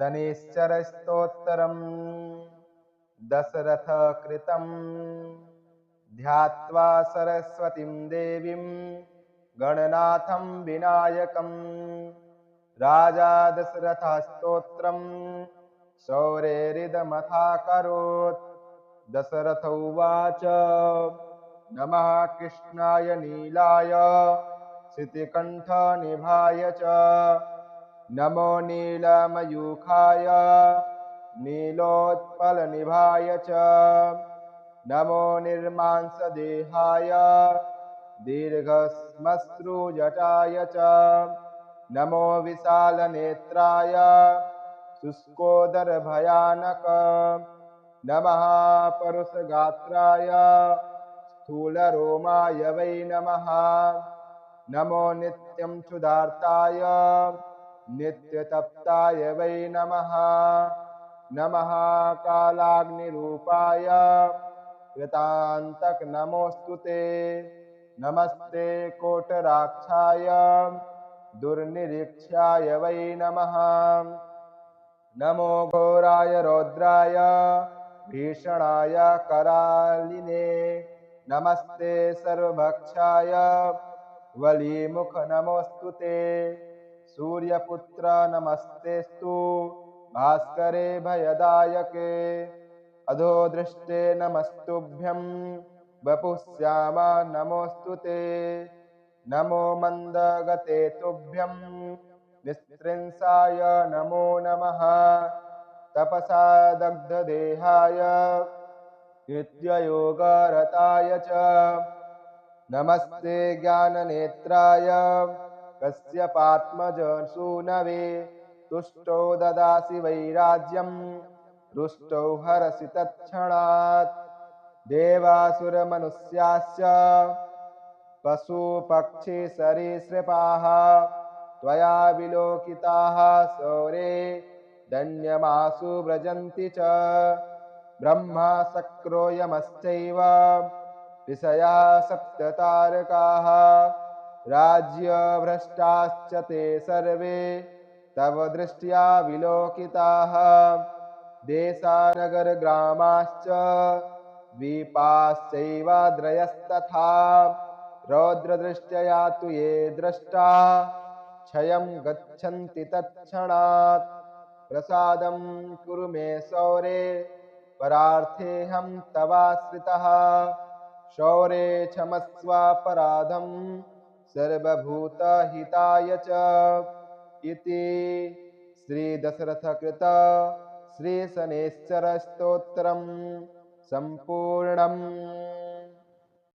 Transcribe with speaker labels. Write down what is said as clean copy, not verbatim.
Speaker 1: शनैश्चरस्तोत्रम् दशरथकृतम् ध्यात्वा सरस्वतीं देवीं गणनाथं विनायकम् राजा दशरथस्तोत्रम् शौरेरिदमथाकरोत् दशरथ उवाच नमः कृष्णाय नीलाय श्रुतिकण्ठनिभाय च नमो नीलमयूखाय नीलोत्पलनिभाय च नमो निर्मांसदेहाय दीर्घश्मश्रुजटाय च नमो विशालनेत्राय शुष्कोदरभयानक नमः परुषगात्राय स्थूलरोमाय वै नमः नमो नित्यं क्षुधार्ताय नित्यतप्ताय वै नमः नमः कालाग्निरूपाय कृतान्तक नमोऽस्तु ते नमस्ते कोटराक्षाय दुर्निरीक्षाय वै नमः नमो घोराय रौद्राय भीषणाय करालिने नमस्ते सर्वभक्षाय वलीमुख नमोऽस्तु ते सूर्यपुत्र नमस्तेस्तु भास्करे भयदायके अधोदृष्टे नमस्तुभ्यं वपुश्यामा नमोऽस्तु ते नमो मन्दगते तुभ्यं निस्त्रिंसाय नमो नमः तपसा दग्धदेहाय नित्ययोगरताय च नमस्ते ज्ञाननेत्राय कश्यपात्मजसूनवे तुष्टो ददासि वैराज्यं रुष्टौ हरसि तत्क्षणात् देवासुरमनुष्याश्च पशुपक्षिसरीसृपाः त्वया विलोकिताः सौरे धन्यमासु व्रजन्ति च ब्रह्मा शक्रो यमश्चैव ऋषयः सप्ततारकाः राज्यभ्रष्टाश्च ते सर्वे तव दृष्ट्या विलोकिताः देशानगरग्रामाश्च द्वीपाश्चैवाद्रयस्तथा रौद्रदृष्ट्या तु ये द्रष्टा क्षयं गच्छन्ति तत्क्षणात् प्रसादं कुरु मे सौरे परार्थेऽहं तवाश्रितः शौरे क्षमस्वापराधं सर्वभूतहिताय च इति श्रीदशरथकृत श्रीशनैश्चरस्तोत्रं सम्पूर्णम्।